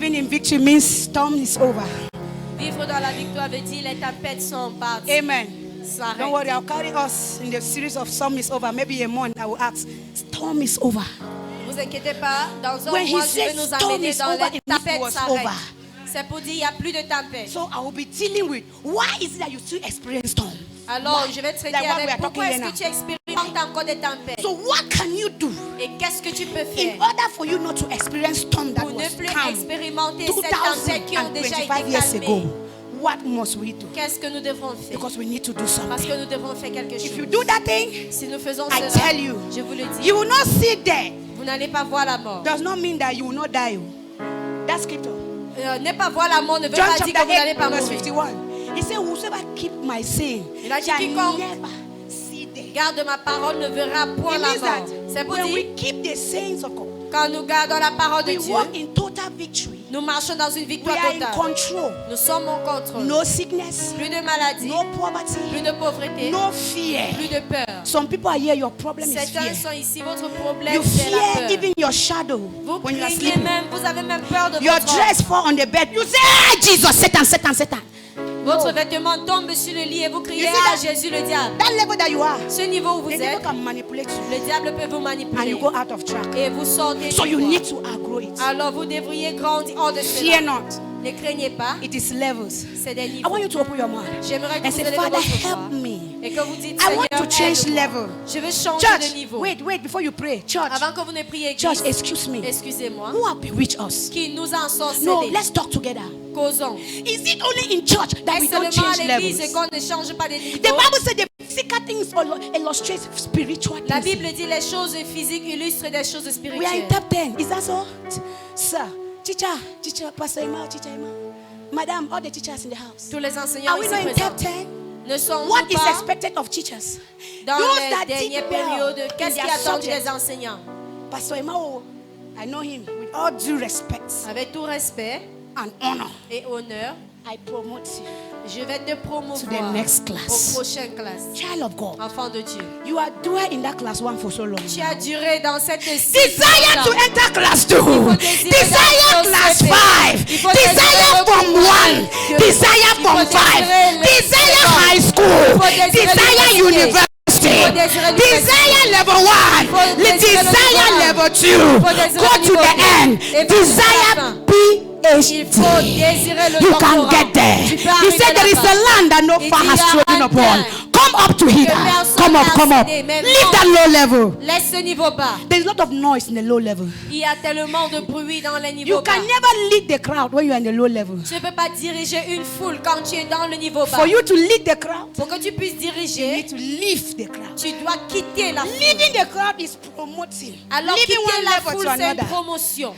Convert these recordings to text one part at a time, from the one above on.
Living in victory means storm is over. Vivre dans la victoire veut dire les tempêtes sont battues. Amen. Ça Don't worry, arrête. I'll carry us in the series of storm is over. Maybe a month I will ask, storm is over. Vous inquiétez pas, dans un When he mois je says vais nous storm amener is dans over, les it means it tempêtes was s'arrêtent. over. C'est pour dire il n'y a plus de tempêtes. So I will be dealing with why is it that you still experience storm? Alors Why? je vais traiter Like what we avec are pourquoi talking est-ce here que tu expérimentes encore des tempêtes. So what can you do Et qu'est-ce que tu peux in faire order for you not to experience storm that pour ne was plus calm expérimenter ces tempêtes qui ont déjà 2025 été years ago? calmées? What must we do? Qu'est-ce que nous devons faire? Because we need to do Parce something. que nous devons faire quelque If you chose. do that thing, Si nous faisons I cela, tell you, je vous le dis, you will not sit there. vous n'allez pas voir la mort. Does not mean that you will not die. That's scripture. Ne pas voir la mort ne veut John pas dire chapter que vous n'allez 8, pas verse mourir. 51. He said, whosoever keep my saying Il a dit shall quiconque never see death. garde ma parole ne verra point It la means that mort. C'est pour when dire, we keep the sayings of God, quand nous gardons la parole de we Dieu, walk in total victory. nous marchons dans une We victoire are in totale. control. Nous sommes en contrôle. No sickness, Plus de maladie, no poverty, plus de pauvreté, no fear. plus de peur. Some people are here, your problem is Certains fear. sont ici, votre problème You c'est la fear peur. even your shadow Vous when you are craignez sleeping. même, vous avez même peur de Your votre dress fall on the bed. You say, "Ah, Jesus, Satan, Satan, Satan." Votre vêtement tombe sur le lit et vous criez You see à that- Jésus le diable. That level that you are, Ce niveau où vous the devil êtes, can manipulate you le diable peut vous and manipuler you go out of track. et vous sortez So du you voie. need to outgrow it. Alors vous devriez grandir hors de Fear cela. not. Ne craignez pas, It is levels. c'est des I niveaux. want you to open your mouth J'aimerais que and vous say, allez Father, votre help foi me. et que vous dites, I want Seigneur, to change aide-moi. level. Je veux changer Church, de niveau. wait, before you pray. Church, Avant que vous ne priez, church, Église, excuse me. excusez-moi, Who have bewitched us? qui nous a ensorcelés. No, let's talk together. Causons. Is it only in church that we Est-ce don't seulement à change l'église levels? qu'on ne change pas de niveau? The Bible said the physical things illustrate spiritual La things. Bible dit les choses physiques illustrent des choses We are in spirituelles. top 10. Is that so? Sir, teacher, Pastor Emma, teacher Emma. Madam, all the teachers in the house. Tous les enseignants Are we ici not in top présents 10? ne sont What is pas expected of teachers? dans Those les that dernières did well périodes. in Qu'est-ce qui their est attendu subject. des enseignants? Pastor Emma, I know him with all due respect Avec tout respect and honor. et honneur, I promote you. je vais te To promouvoir the next class. aux prochaines classes. Child of God, Enfant de Dieu. you are doing in that class 1 for so long. Tu as duré dans cette Desire to enter class 2. faut désirer Desire d'aller au class CP. 5. Il faut Desire désirer from le 1. pouvoir. Desire Il from faut 5. désirer les Desire secondes. high school. Il faut désirer Desire l'université. university. Il faut désirer l'université. Desire level 1. faut désirer le Desire niveau level 2. faut désirer Go le to niveau the deux. end. Et puis jusqu'à la fin. Desire Il faut désirer le You can doctorat. get there. Tu peux He arriver said there is a là-bas. land that no Il far dit, has il y a trodden un upon. terre Come up to here. personne Come up, n'a come up. accédé, mais Leave non. that low level. Laisse ce niveau bas. There's a lot of noise in the low level. Il y a tellement de bruit dans les You niveaux bas. can never lead the crowd when you are in the low level. Tu ne peux pas diriger une foule quand tu es dans le niveau bas. For you to lead the crowd, Pour que tu puisses you diriger, need to leave the crowd. tu dois quitter la foule. Leaving the crowd is promoting. Alors Leaving quitter one la level foule, to c'est une another. promotion.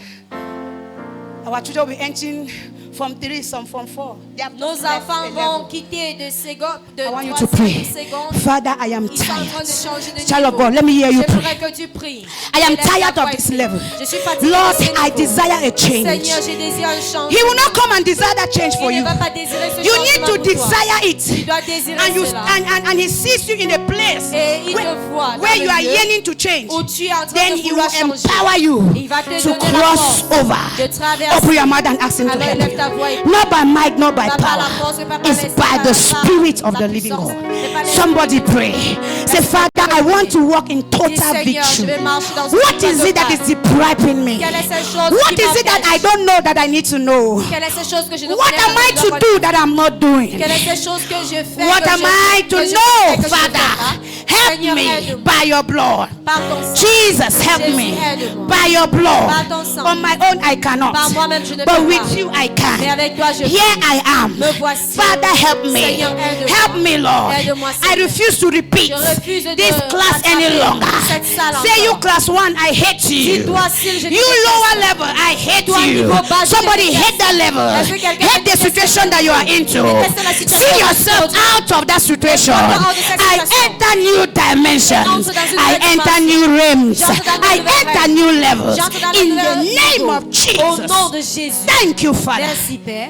Our children will be entering from 3, some from 4. They have Nos just left enfants the vont level. quitter de secondes, de I want you 3 to pray. secondes. Father, I am Ils sont en train de tired. changer de Child of niveau. God, let me hear you pray. J'aimerais que tu pries. I am Et laisse tired ta of voix this ici. level. Je suis fatiguée Lord, de ce I niveau. desire a change. Seigneur, je désire un changement. He will not come and desire that change for Il you. ne va pas désirer ce You changement need to pour toi. desire Tu it. dois désirer And you cela. and he sees you in a place Et il where, te voit where dans you le are lieu yearning to change. où tu es en train Then de he vouloir will changer. empower you Il va te to donner la cross force over. de traverser. Open your mouth and ask him to Alors help élève ta voix et you. Not by might, not by Pas par la power. force, mais pas par It's l'esprit, by par the la Spirit of la the living puissance. God. C'est par l'esprit Somebody de Dieu. pray. Say, Father, I want to walk in Dis, total Seigneur, je victory. vais marcher dans une What victoire is it that totale. is depriving me? Quelle est cette chose What qui is it that I m'empêche? don't know that I need to know? Quelle est cette chose que je ne What connais am pas, I que je to dois do that I'm not doing? Quelle est cette chose que je fais What que am je, I to que je know, fais que je ne fais Father? pas? Help Seigneur, me aide-moi. by your blood. Par ton sang. Jesus, help Jésus, me aide-moi. by your blood. Par ton sang. On my own, I cannot. Par moi-même, je ne But peux with pas. you, I Mais can. avec toi, je Here peux. I am. Me voici. Father, help me. Seigneur, aide-moi. Help me, Lord. Aide-moi, I Seigneur. refuse to repeat Je refuse de this class any rattraper longer. cette salle Say you encore. class 1, I hate you. Dis-toi, Syl, je te You déteste. lower level, I hate Toi, you. niveau bas, je te Somebody déteste. hate that level. Est-ce que quelqu'un Hate the déteste situation that you are into. Déteste la situation See que tu yourself es dans. out of that situation. Hors de cette I situation. enter new dimensions. J'entre dans une I nouvelle enter dimension. new realms. J'entre dans I une nouvelle enter règle. new levels. J'entre dans le In nouvel the name niveau. of Au nom Jesus. de Jésus. Thank you, Father. Merci, Père.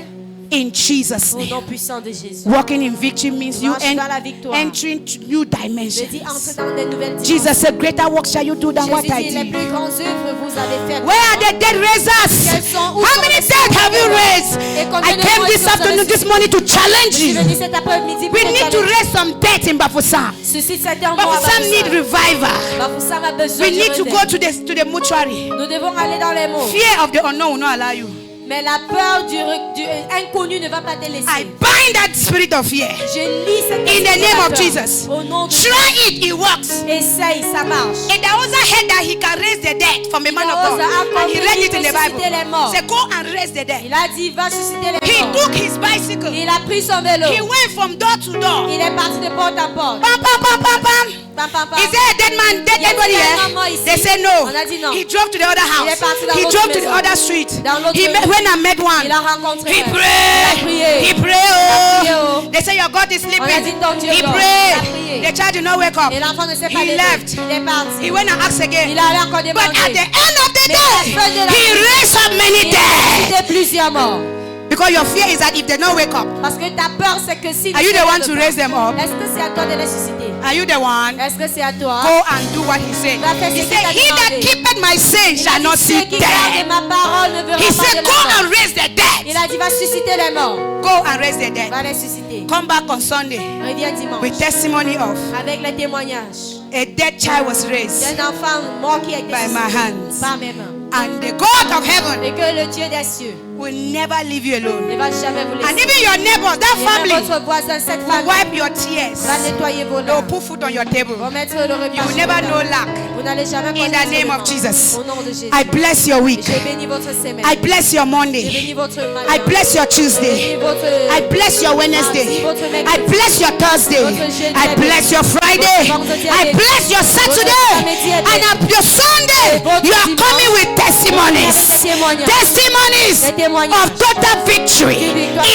In Jesus' Au nom name. puissant de Jésus. Walking in victory means you Marche dans la victoire. entering to new Je dis dimensions. entre dans des nouvelles dimensions. Jesus said, greater works shall you do than what Jésus I dit, les did. plus grandes œuvres vous avez faites. Where are the dead raisers? Quels sont- où How sont many les dead have you raised? Et combien I de came morts this vous avez afternoon, this ressuscité? morning to Je challenge suis you. venu cet après-midi pour We te need to challenger. raise some dead in Bafoussam. Suscite cet homme mort à Bafoussam need Bafoussam. revival. Bafoussam a besoin We de need to réveil. go to the mortuary. Nous devons aller dans les mots. Fear of the unknown will not allow you. Mais la peur du inconnu ne va pas te laisser. I bind that spirit of fear. Je lis cette In the name of Jesus. Au nom de Try it, it works. Essaye, ça marche. And I also heard that he can raise the dead from a man of God. And he read it in the Bible. He said, go and raise the dead. Il a dit, va susciter les He morts. took his bicycle. Il a pris son vélo. He went from door to door. Il est parti de porte à porte. Pam, pam, pam, pam, pam. Pam, pam, pam. Is there a dead man, dead Y a anybody un here? homme ici? They say no. On a dit non. He drove to the other Il est house. parti dans He l'autre drove to the maison. other street. Dans l'autre He met, rue. when I met one, Il a rencontré he un. prayed. Il a prié. He prayed. Il a prié, oh. They say your God is On a sleeping. dit ton Dieu He dort. prayed. Il a prié. The child did not wake up. Et l'enfant ne s'est pas He levé. left. Il est parti. He went and asked again. Il a allé encore But at the demander. end of the Mais à la fin de day, la he nuit, raised up many Il a dead. suscité plusieurs morts. Because your fear is that if they don't wake up, Parce que ta peur, c'est que si... are you the one to raise them up? Est-ce que c'est à toi de les susciter? Are you the one? Est-ce que c'est à toi? Go and do what he said. Va faire ce He qu'il said, t'a he that demandé. keepeth my saying Il a shall dit, not ceux see qui gardent death. ma parole ne verront He pas said, de go la mort. and raise the Il dead. a dit, va susciter les morts. Go and raise the dead. Va les susciter. Come back on Sunday Reviens dimanche. with testimony of Avec les témoignages a dead child was raised d'un enfant mort qui a été by my hands. par mes mains. And the God of heaven Et que le Dieu des cieux will never leave you alone. ne va jamais vous And laisser. even your neighbors, that Et même family, votre voisin, cette will famille wipe your tears. va nettoyer vos They will larmes. put food on your table. Va mettre le repas You will sur never la know table. lack. Vous n'allez jamais In the connaître name le of manque. Jesus. Au nom de Jésus. I bless your week. J'ai béni votre semaine. I bless your J'ai Monday. béni votre matin. I bless your J'ai Tuesday. béni votre... I bless your Wednesday. I bless your Thursday. I bless your Friday. I bless your Saturday. And on your Sunday, you are coming with testimonies. Testimonies of total victory.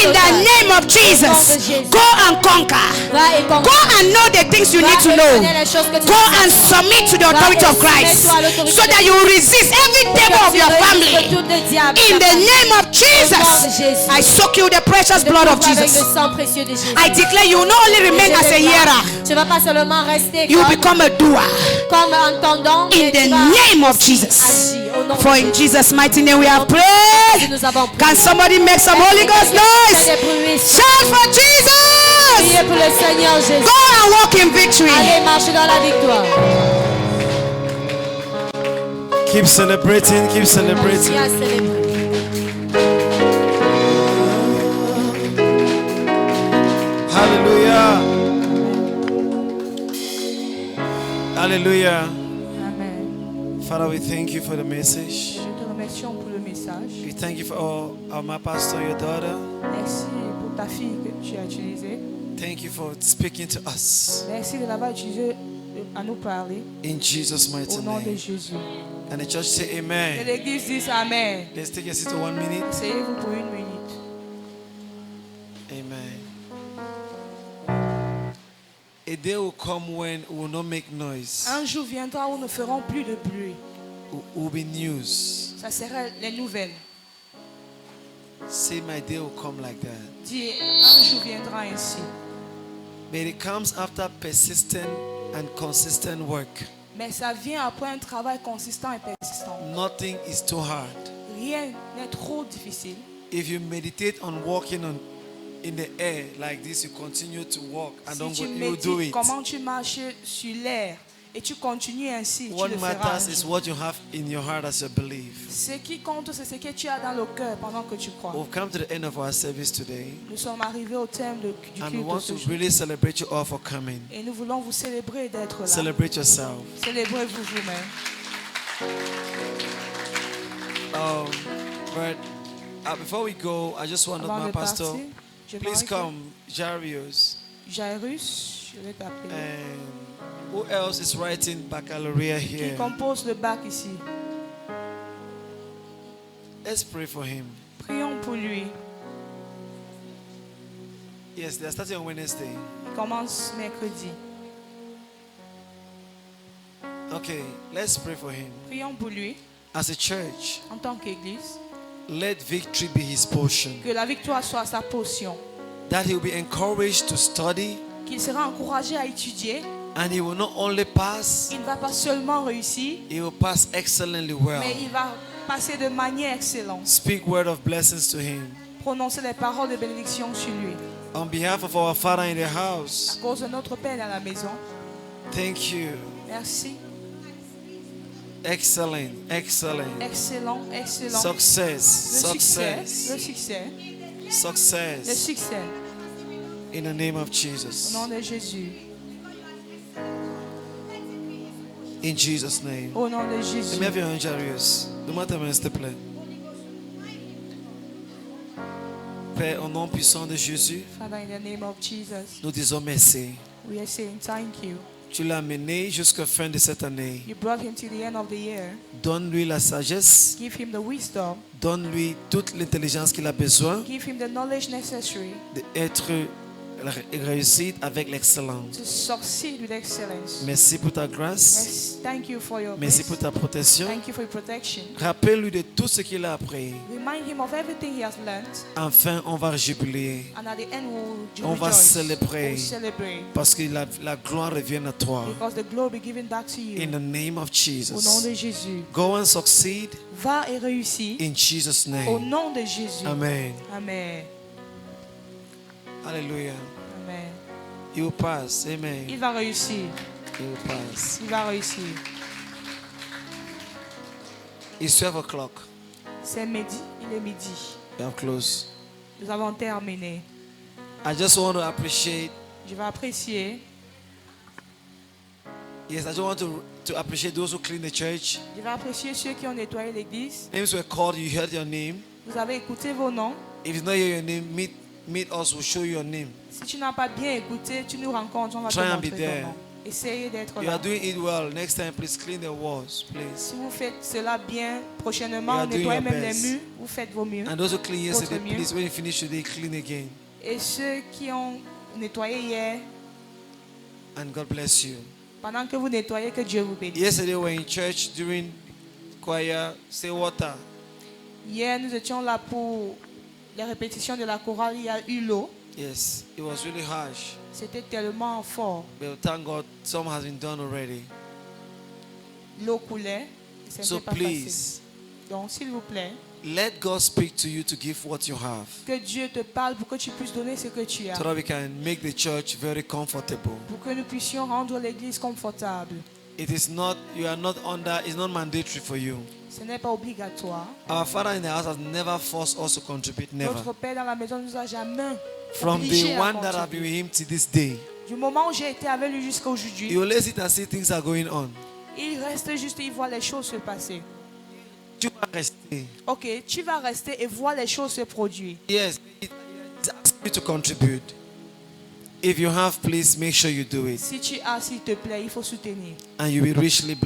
In the name of Jesus. Go and conquer. Va et Go and know the things you need to know. Go and submit to the authority of Christ so that you will resist every devil of your family. In the name of Jesus, I soak you with the precious blood of Jesus. I declare you will not only remain as a hearer, Tu vas pas seulement rester you will become a doer. comme entendant, In mais the tu vas name of aussi Jesus. agir. Au nom de For in Jésus. Jesus' mighty name we have prayed. Nous avons prié. Can somebody make some Holy Ghost noise? Fais des bruits. Shout for Jesus! Priez pour le Seigneur Jésus. Go and walk in victory. Allez marcher dans la victoire. Keep celebrating, keep celebrating. Merci à célébrer. Hallelujah. Hallelujah. Amen. Father, we thank you for the message. Je te remercie pour le message. We thank you for my pastor, your daughter. Merci pour ta fille que tu as utilisée. Thank you for speaking to us. Merci de l'avoir utilisée à nous parler. In Jesus' mighty Au nom de name. Jésus. And the church say Que amen. l'église dise Amen. Let's take a seat to 1 minute. Asseyez-vous pour une minute. Amen. A day will come when we will not make noise. Un jour viendra où nous ne ferons plus de bruit. It will be news. Ça sera les nouvelles. Say my day will come like that. Dis, un jour viendra ainsi. But it comes after persistent and consistent work. Mais ça vient après un travail consistant et persistant. Nothing is too hard. Rien n'est trop difficile. If you meditate on walking in the air like this, you continue to walk and Si don't tu go, you do médites it. comment tu marches sur l'air et tu continues ainsi, tu What le feras. matters un is jour. what you have in your heart as your belief. Ce qui compte, c'est ce que tu as dans le cœur pendant que tu crois. We've come to the end of our service today, Nous sommes arrivés au thème du and we culte de want ce to jour. really celebrate you all for coming. Et nous voulons vous célébrer d'être là. Celebrate yourself. Célébrez-vous vous-même. But before we go, I just want Avant my de pastor, partir, j'aimerais please que come, Jarius. Jairus, je vais t'appeler. And who else is writing baccalaureate Qui here? compose le bac ici. Let's pray for him. Prions pour lui. Yes, they're starting on Wednesday. Il commence mercredi. Okay, let's pray for him. Prions pour lui As a church, en tant qu'église. let victory be his portion. Que la victoire soit sa portion. That he will be encouraged to study, Qu'il sera encouragé à étudier. and he will not only pass, Il ne va pas seulement réussir, he will pass excellently well. mais il va passer de manière excellente. Speak word of blessings to him. Prononcer des paroles de bénédiction sur lui. On behalf of our Father in the À house, cause de notre Père dans la maison. thank you. Merci. Excellent, excellent. Excellent, excellent. Success, Le succès, success, le succès, le success. succès. In the name of Au Jesus. nom de Jésus. In Jesus' name. Au nom de Let Jésus. me have your hand, Jarius. No matter when step play. Père, au nom puissant de Jésus, Father, in the name of Jesus, nous disons merci. we are saying thank you. Tu l'as mené jusqu'à la fin de cette année. You brought him to the end of the year. Donne-lui la sagesse. Give him the wisdom. Donne-lui toute l'intelligence qu'il a besoin Give him the knowledge necessary d'être réussi avec l'excellence. to succeed with excellence. Merci pour ta grâce. Yes, thank you for your Merci grace. pour ta protection. Thank you for your protection. Rappelle-lui de tout ce qu'il a appris. Remind him of everything he has learned, Enfin, on va jubiler. and at the end we'll On va rejoice. célébrer. We'll celebrate Parce que la gloire revient à toi. because the glory be given back to you. In the name of Au nom Jesus. de Jésus. Go and succeed Va et réussis in Jesus' au name. nom de Jésus. Amen. Amen. Hallelujah. Amen. You will pass. Amen. Il va réussir. You will pass. Il va réussir. It's 12 o'clock. C'est midi. Il est midi. We are close. Nous avons terminé. I just want to appreciate. Je vais apprécier. Yes, I just want to appreciate those who clean the church. Je vais apprécier ceux qui ont nettoyé l'église. Names were called. You heard your name. Vous avez écouté vos noms. If you not hear your name, meet us. We'll show you your name. Si tu n'as pas bien écouté, tu nous rencontres. On va te Try and montrer be ton there. nom. Essayez d'être You là. are doing it well. Next time, please clean the walls, please. Si vous faites cela bien, You prochainement, are doing nettoyez your même les best. murs. Vous faites vos mieux. And those who clean yesterday, Votre mieux. please, when you finish today, clean again. Et ceux qui ont nettoyé hier, And God bless you. pendant que vous nettoyez, que Dieu vous bénisse. Yesterday, we were in church during choir, say water. Hier, nous étions là pour les répétitions de la chorale. Il y a eu l'eau. Yes, it was really harsh. C'était tellement fort. But thank God, some has been done already. L'eau coulait. et ce So n'était pas facile. please, Donc, s'il vous plaît, let God speak to you to give what you have, que Dieu te parle pour que tu puisses donner ce que tu as. so that we can make the church very comfortable. Pour que nous puissions rendre l'église confortable. It is not, you are not under, it's not mandatory for you. Ce n'est pas obligatoire. Our Father in the house has never forced us to contribute, never. Notre Père dans la maison ne nous a jamais From obligés the à one that I've been contribuer. with him to this day, Du moment où j'ai été avec lui jusqu'à aujourd'hui, you always sit and see things are going on. il reste juste, il voit les choses se passer. Tu vas rester. Ok, tu vas rester et voir les choses se produire. Yes, it's asking you to contribute. If you have, please make sure you do it. Si tu as, s'il te plaît, il faut soutenir. And you will richly